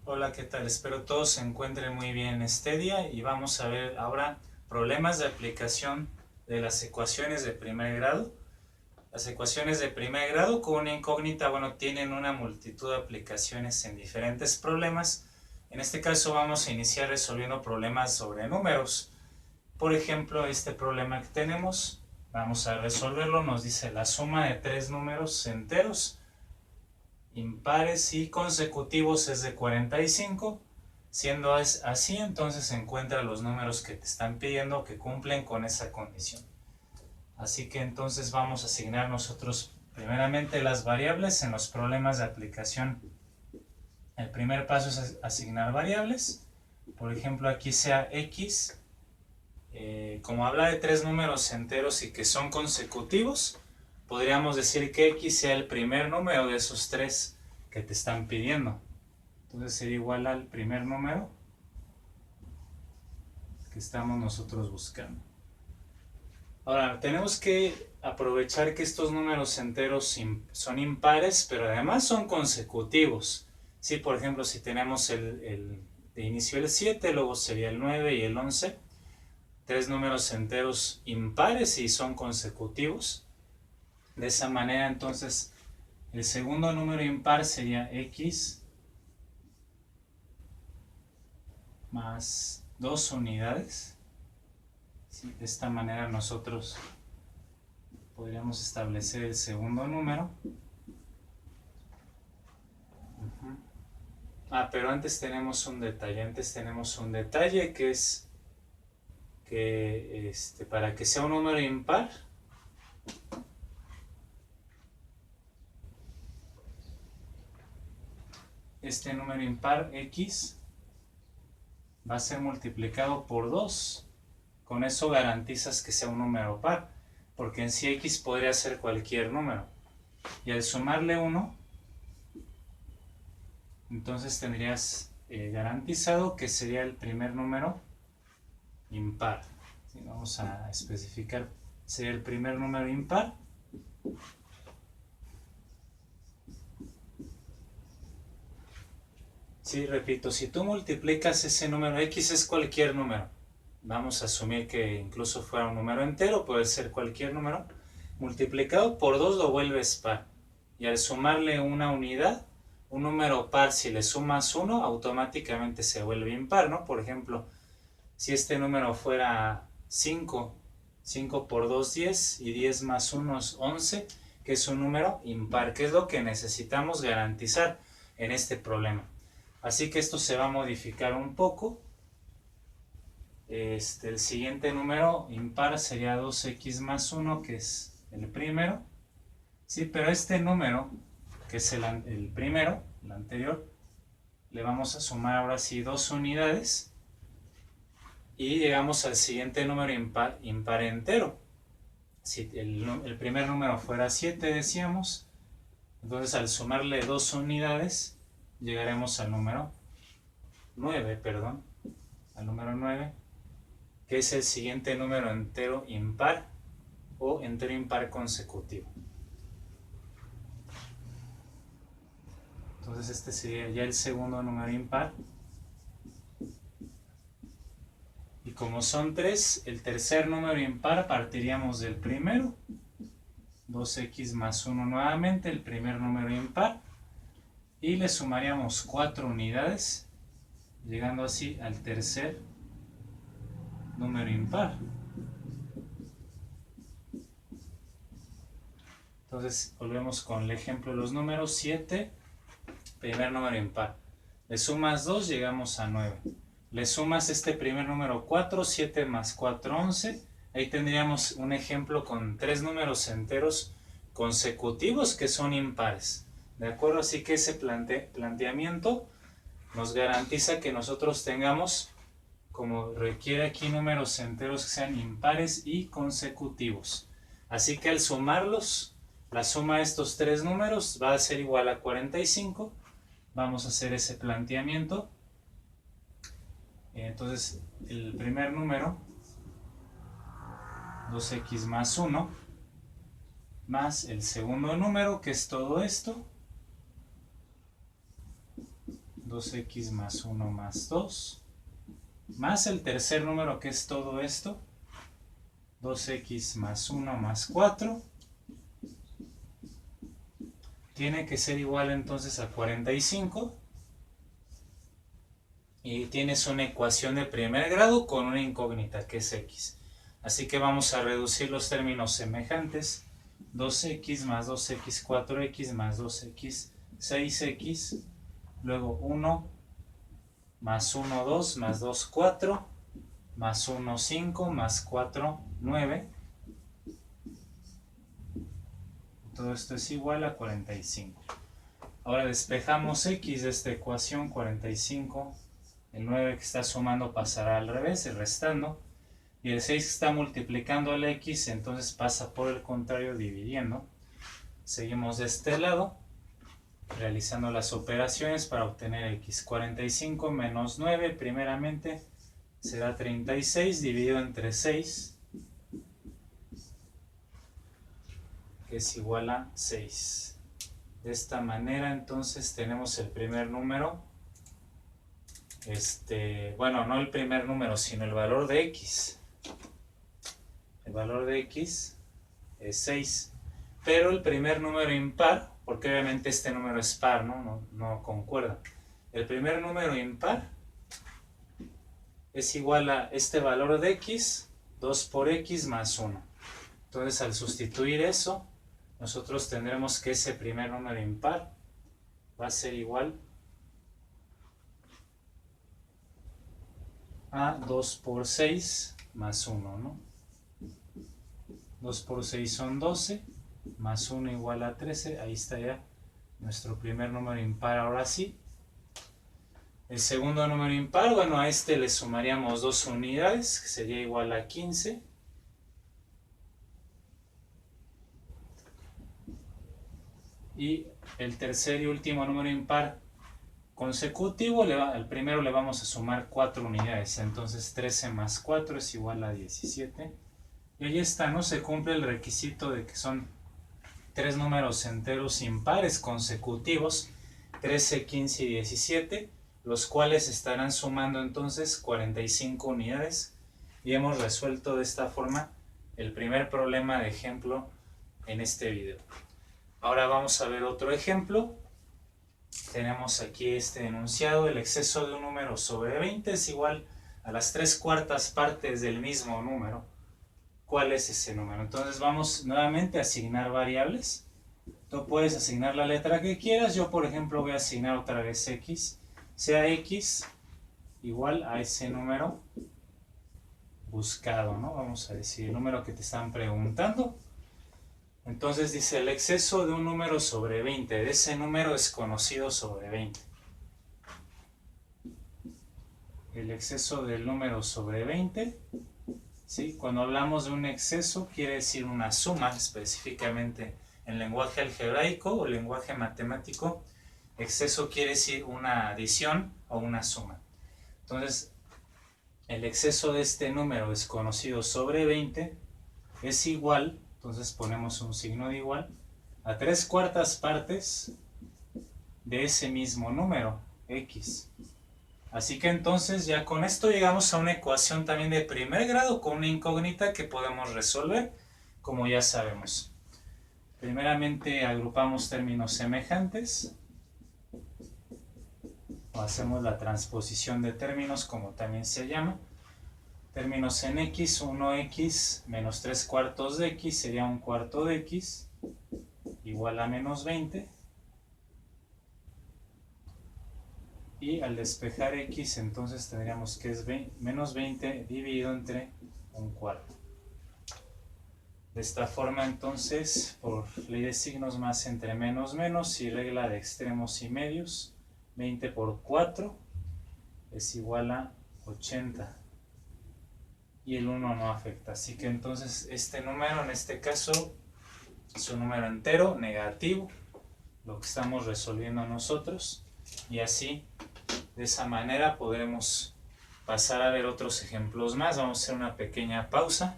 Hola, ¿qué tal? Espero todos se encuentren muy bien este día y vamos a ver ahora problemas de aplicación de las ecuaciones de primer grado. Las ecuaciones de primer grado con una incógnita, bueno, tienen una multitud de aplicaciones en diferentes problemas. En este caso vamos a iniciar resolviendo problemas sobre números. Por ejemplo, este problema que tenemos, vamos a resolverlo, nos dice la suma de tres números enteros impares y consecutivos es de 45. Siendo así, entonces encuentra los números que te están pidiendo que cumplen con esa condición. Así que entonces vamos a asignar nosotros primeramente las variables en los problemas de aplicación. El primer paso es asignar variables. Por ejemplo, aquí sea x. Como habla de tres números enteros y que son consecutivos, podríamos decir que x sea el primer número de esos tres que te están pidiendo. Entonces sería igual al primer número que estamos nosotros buscando. Ahora, tenemos que aprovechar que estos números enteros son impares, pero además son consecutivos. Sí, por ejemplo, si tenemos de inicio el 7, luego sería el 9 y el 11, tres números enteros impares y son consecutivos. De esa manera, entonces, el segundo número impar sería x más 2 unidades. ¿Sí? De esta manera nosotros podríamos establecer el segundo número. Pero antes tenemos un detalle, que es que para que sea un número impar, este número impar x va a ser multiplicado por 2. Con eso garantizas que sea un número par, porque en sí x podría ser cualquier número. Y al sumarle 1, entonces tendrías garantizado que sería el primer número impar. ¿Sí? Vamos a especificar, sería el primer número impar. Sí, repito, si tú multiplicas ese número, x es cualquier número. Vamos a asumir que incluso fuera un número entero, puede ser cualquier número. Multiplicado por 2 lo vuelves par. Y al sumarle una unidad, un número par, si le sumas 1, automáticamente se vuelve impar, ¿no? Por ejemplo, si este número fuera 5, 5 por 2, 10, y 10 más 1 es 11, que es un número impar, que es lo que necesitamos garantizar en este problema. Así que esto se va a modificar un poco. El siguiente número impar sería 2x más 1, que es el primero. Sí, pero este número, que es el primero, el anterior, le vamos a sumar ahora sí 2 unidades. Y llegamos al siguiente número impar entero. Si el primer número fuera 7, decíamos, entonces al sumarle 2 unidades, llegaremos al número 9, al número 9, que es el siguiente número entero impar o entero impar consecutivo. Entonces este sería ya el segundo número impar. Y como son 3, el tercer número impar partiríamos del primero. 2x más 1 nuevamente, el primer número impar. Y le sumaríamos 4 unidades, llegando así al tercer número impar. Entonces volvemos con el ejemplo de los números. 7, primer número impar. Le sumas 2, llegamos a 9. Le sumas este primer número 4, 7 más 4, 11. Ahí tendríamos un ejemplo con tres números enteros consecutivos que son impares. ¿De acuerdo? Así que ese planteamiento nos garantiza que nosotros tengamos, como requiere aquí, números enteros que sean impares y consecutivos. Así que al sumarlos, la suma de estos tres números va a ser igual a 45. Vamos a hacer ese planteamiento. Entonces, el primer número, 2x más 1, más el segundo número, que es todo esto, 2x más 1 más 2, más el tercer número que es todo esto, 2x más 1 más 4, tiene que ser igual entonces a 45, y tienes una ecuación de primer grado con una incógnita que es x. Así que vamos a reducir los términos semejantes. 2x más 2x 4x más 2x 6x, luego 1 más 1 2 más 2 4 más 1 5 más 4 9. Todo esto es igual a 45. Ahora despejamos x de esta ecuación 45. El 9 que está sumando pasará al revés, y restando. Y el 6 que está multiplicando al x, entonces pasa por el contrario dividiendo. Seguimos de este lado, realizando las operaciones para obtener x. 45 menos 9, primeramente, será 36 dividido entre 6, que es igual a 6. De esta manera, entonces, tenemos el primer número. Bueno, no el primer número, sino el valor de x. El valor de x es 6. Pero el primer número impar, porque obviamente este número es par, no concuerda. El primer número impar es igual a este valor de x, 2 por x más 1. Entonces, al sustituir eso, nosotros tendremos que ese primer número impar va a ser igual a 2 por 6 más 1, ¿no? 2 por 6 son 12, más 1 igual a 13, ahí está ya nuestro primer número impar, ahora sí. El segundo número impar, bueno, a este le sumaríamos 2 unidades, que sería igual a 15. Y el tercer y último número impar consecutivo, al primero le vamos a sumar 4 unidades, entonces 13 más 4 es igual a 17. Y ahí está, ¿no? Se cumple el requisito de que son 3 números enteros impares consecutivos, 13, 15 y 17, los cuales estarán sumando entonces 45 unidades. Y hemos resuelto de esta forma el primer problema de ejemplo en este video. Ahora vamos a ver otro ejemplo. Tenemos aquí este enunciado: el exceso de un número sobre 20 es igual a las 3/4 partes del mismo número. ¿Cuál es ese número? Entonces vamos nuevamente a asignar variables. Tú puedes asignar la letra que quieras. Yo, por ejemplo, voy a asignar otra vez x. Sea x igual a ese número buscado, ¿no? Vamos a decir el número que te están preguntando. Entonces dice el exceso de un número sobre 20. De ese número desconocido sobre 20. El exceso del número sobre 20. ¿Sí? Cuando hablamos de un exceso, quiere decir una suma, específicamente en lenguaje algebraico o lenguaje matemático. Exceso quiere decir una adición o una suma. Entonces, el exceso de este número desconocido sobre 20 es igual, entonces ponemos un signo de igual, a 3/4 partes de ese mismo número, x. Así que entonces ya con esto llegamos a una ecuación también de primer grado con una incógnita que podemos resolver, como ya sabemos. Primeramente agrupamos términos semejantes, o hacemos la transposición de términos, como también se llama. Términos en x, 1x menos 3/4 de x sería 1/4 de x, igual a menos 20. Y al despejar x, entonces tendríamos que es menos 20 dividido entre 1/4. De esta forma, entonces, por ley de signos más entre menos menos y regla de extremos y medios, 20 por 4 es igual a 80. Y el 1 no afecta. Así que entonces este número, en este caso, es un número entero, negativo, lo que estamos resolviendo nosotros. Y así, de esa manera, podremos pasar a ver otros ejemplos más. Vamos a hacer una pequeña pausa.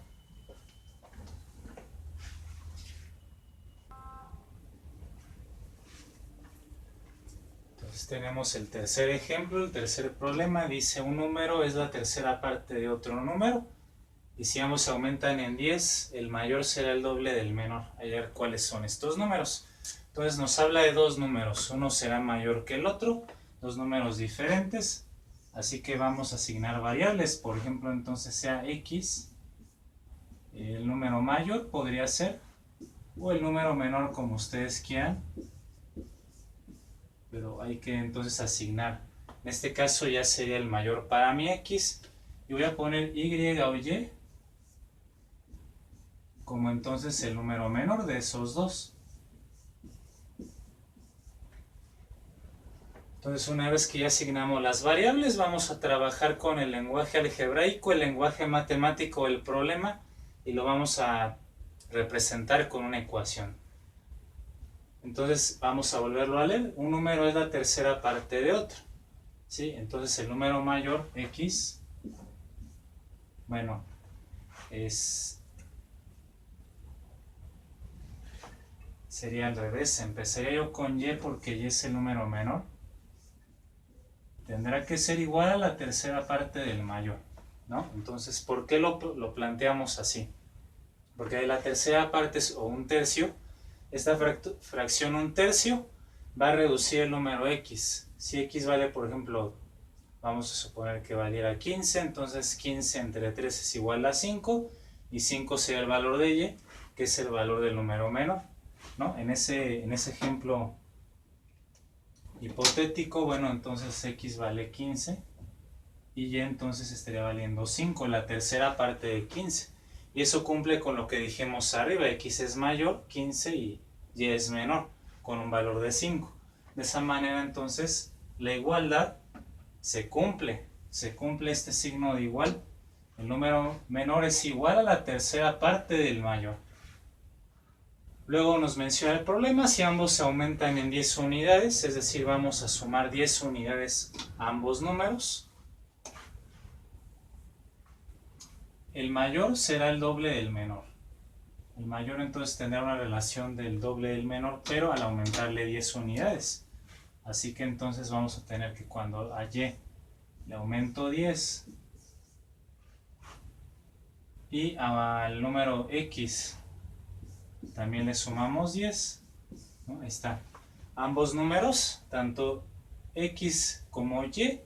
Entonces tenemos el tercer ejemplo, el tercer problema. Dice un número es la tercera parte de otro número. Y si ambos aumentan en 10, el mayor será el doble del menor. A ver cuáles son estos números. Entonces nos habla de dos números. Uno será mayor que el otro. Dos números diferentes. Así que vamos a asignar variables. Por ejemplo, entonces sea x. El número mayor podría ser. O el número menor, como ustedes quieran. Pero hay que entonces asignar. En este caso ya sería el mayor para mi x. Y voy a poner y o y como entonces el número menor de esos dos. Entonces una vez que ya asignamos las variables, vamos a trabajar con el lenguaje algebraico, el lenguaje matemático del problema, y lo vamos a representar con una ecuación. Entonces vamos a volverlo a leer. Un número es la tercera parte de otro, ¿sí? Entonces el número mayor, x, bueno, sería al revés. Empezaría yo con y porque y es el número menor. Tendrá que ser igual a la tercera parte del mayor, ¿no? Entonces, ¿por qué lo planteamos así? Porque la tercera parte o un tercio. Esta fracción un tercio va a reducir el número x. Si x vale, por ejemplo, vamos a suponer que valiera 15, entonces 15 entre 3 es igual a 5, y 5 sería el valor de y, que es el valor del número menor, ¿no? En ese ejemplo hipotético, bueno, entonces x vale 15, y y entonces estaría valiendo 5, la tercera parte de 15. Y eso cumple con lo que dijimos arriba, x es mayor, 15, y es menor, con un valor de 5. De esa manera entonces la igualdad se cumple este signo de igual. El número menor es igual a la tercera parte del mayor. Luego nos menciona el problema, si ambos se aumentan en 10 unidades, es decir, vamos a sumar 10 unidades a ambos números. El mayor será el doble del menor. El mayor entonces tendrá una relación del doble del menor, pero al aumentarle 10 unidades. Así que entonces vamos a tener que cuando a y le aumento 10 y al número x también le sumamos 10, ¿no? Ahí está. Ambos números, tanto x como y,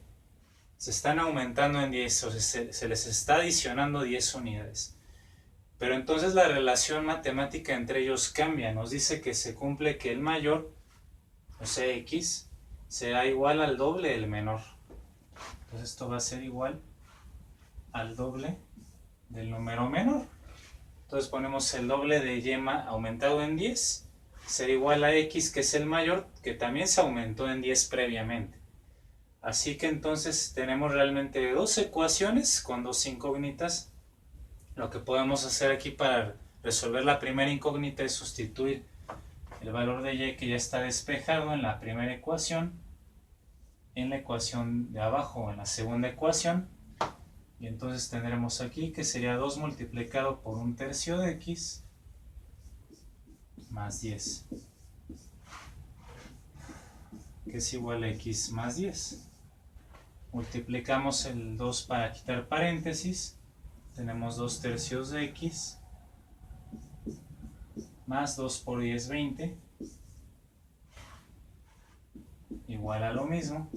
se están aumentando en 10, o sea, se les está adicionando 10 unidades. Pero entonces la relación matemática entre ellos cambia. Nos dice que se cumple que el mayor, o sea x, será igual al doble del menor. Entonces esto va a ser igual al doble del número menor. Entonces ponemos el doble de y aumentado en 10, será igual a x, que es el mayor, que también se aumentó en 10 previamente. Así que entonces tenemos realmente dos ecuaciones con dos incógnitas. Lo que podemos hacer aquí para resolver la primera incógnita es sustituir el valor de y, que ya está despejado, en la primera ecuación, en la ecuación de abajo, en la segunda ecuación. Y entonces tendremos aquí que sería 2 multiplicado por un tercio de x más 10, que es igual a x más 10. Multiplicamos el 2 para quitar paréntesis. Tenemos 2 tercios de x más 2 por 10, 20, igual a lo mismo.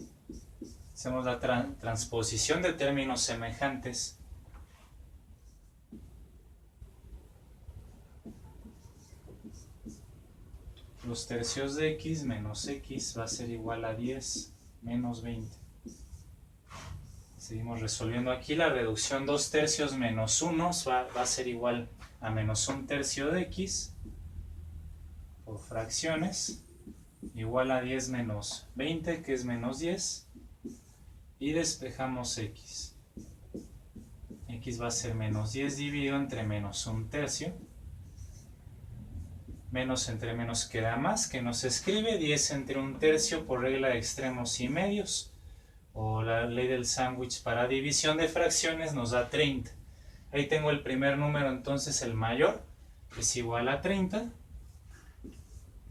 Hacemos la transposición de términos semejantes. Los tercios de x menos x va a ser igual a 10 menos 20. Seguimos resolviendo aquí. La reducción 2 tercios menos 1 va a ser igual a menos 1 tercio de x por fracciones, igual a 10 menos 20, que es menos 10, y despejamos x. X va a ser menos 10 dividido entre menos 1 tercio. Menos entre menos queda más, que no se escribe. 10 entre 1 tercio por regla de extremos y medios, o la ley del sándwich para división de fracciones, nos da 30. Ahí tengo el primer número, entonces el mayor es igual a 30.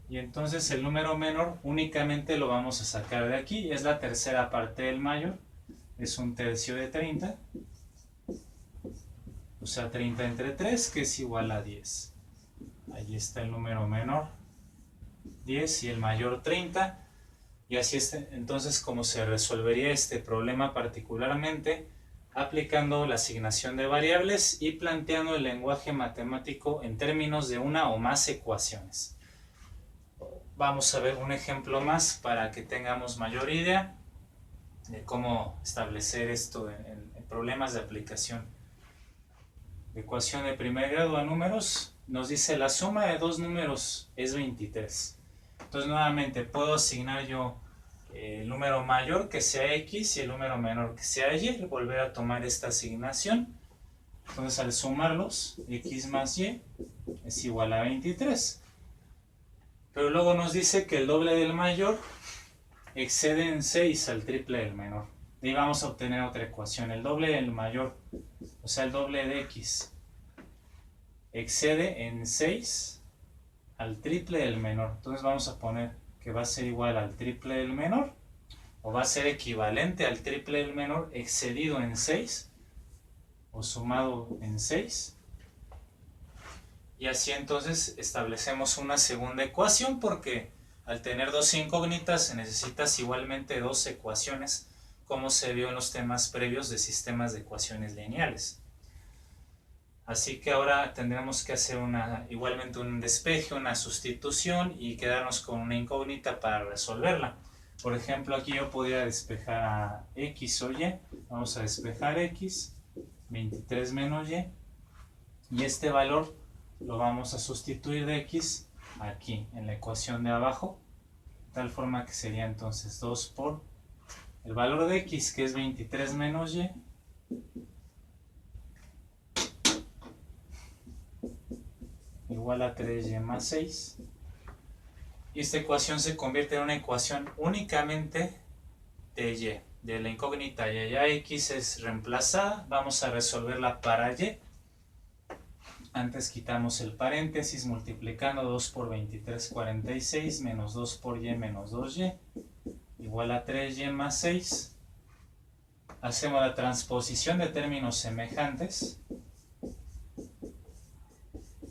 Y entonces el número menor únicamente lo vamos a sacar de aquí. Es la tercera parte del mayor. Es 1/3 de 30. O sea, 30 entre 3, que es igual a 10. Ahí está el número menor, 10, y el mayor, 30. Y así es entonces como se resolvería este problema particularmente aplicando la asignación de variables y planteando el lenguaje matemático en términos de una o más ecuaciones. Vamos a ver un ejemplo más para que tengamos mayor idea de cómo establecer esto en problemas de aplicación. Ecuación de primer grado a números nos dice la suma de dos números es 23. Entonces nuevamente puedo asignar yo el número mayor que sea x y el número menor que sea y, volver a tomar esta asignación. Entonces al sumarlos, x más y es igual a 23. Pero luego nos dice que el doble del mayor excede en 6 al triple del menor. Y vamos a obtener otra ecuación. El doble del mayor, o sea el doble de x, excede en 6 al triple del menor. Entonces vamos a poner que va a ser igual al triple del menor, o va a ser equivalente al triple del menor excedido en 6 o sumado en 6. Y así entonces establecemos una segunda ecuación, porque al tener dos incógnitas necesitas igualmente dos ecuaciones, como se vio en los temas previos de sistemas de ecuaciones lineales. Así que ahora tendremos que hacer igualmente un despeje, una sustitución, y quedarnos con una incógnita para resolverla. Por ejemplo, aquí yo podría despejar a x o y. Vamos a despejar x, 23 menos y. Y este valor lo vamos a sustituir de x aquí, en la ecuación de abajo. De tal forma que sería entonces 2 por el valor de x, que es 23 menos y, igual a 3y más 6. Y esta ecuación se convierte en una ecuación únicamente de y, de la incógnita y. Ya x es reemplazada, vamos a resolverla para y. Antes quitamos el paréntesis, multiplicando 2 por 23, 46, menos 2 por y menos 2y, igual a 3y más 6. Hacemos la transposición de términos semejantes,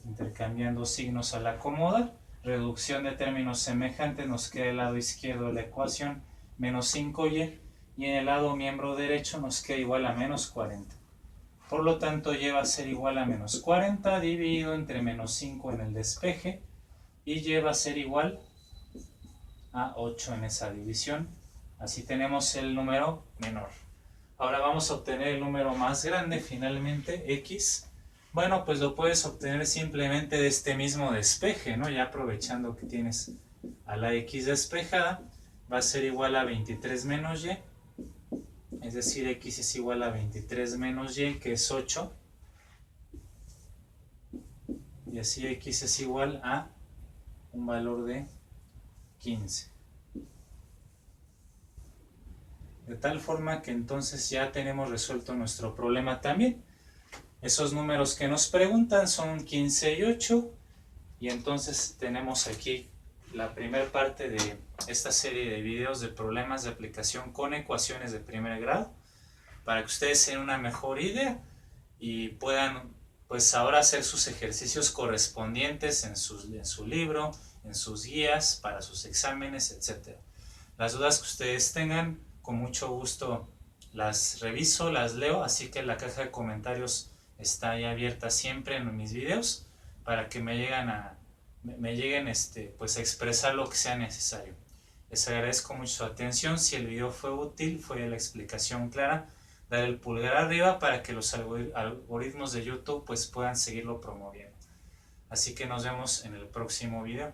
intercambiando signos al acomodar. Reducción de términos semejantes, nos queda el lado izquierdo de la ecuación menos 5y, y en el lado miembro derecho nos queda igual a menos 40. Por lo tanto, y va a ser igual a menos 40 dividido entre menos 5 en el despeje, y y va a ser igual a 8 en esa división. Así tenemos el número menor. Ahora vamos a obtener el número más grande, finalmente, x. Bueno, pues lo puedes obtener simplemente de este mismo despeje, ¿no? Ya aprovechando que tienes a la x despejada, va a ser igual a 23 menos y. Es decir, x es igual a 23 menos y, que es 8. Y así x es igual a un valor de 15. De tal forma que entonces ya tenemos resuelto nuestro problema también. Esos números que nos preguntan son 15 y 8. Y entonces tenemos aquí la primera parte de esta serie de videos de problemas de aplicación con ecuaciones de primer grado, para que ustedes tengan una mejor idea y puedan pues ahora hacer sus ejercicios correspondientes en su libro, en sus guías para sus exámenes, etc. Las dudas que ustedes tengan, con mucho gusto las reviso, las leo, así que la caja de comentarios está ahí abierta siempre en mis videos para que me lleguen pues a expresar lo que sea necesario. Les agradezco mucho su atención. Si el video fue útil, fue la explicación clara, dar el pulgar arriba para que los algoritmos de YouTube pues puedan seguirlo promoviendo. Así que nos vemos en el próximo video.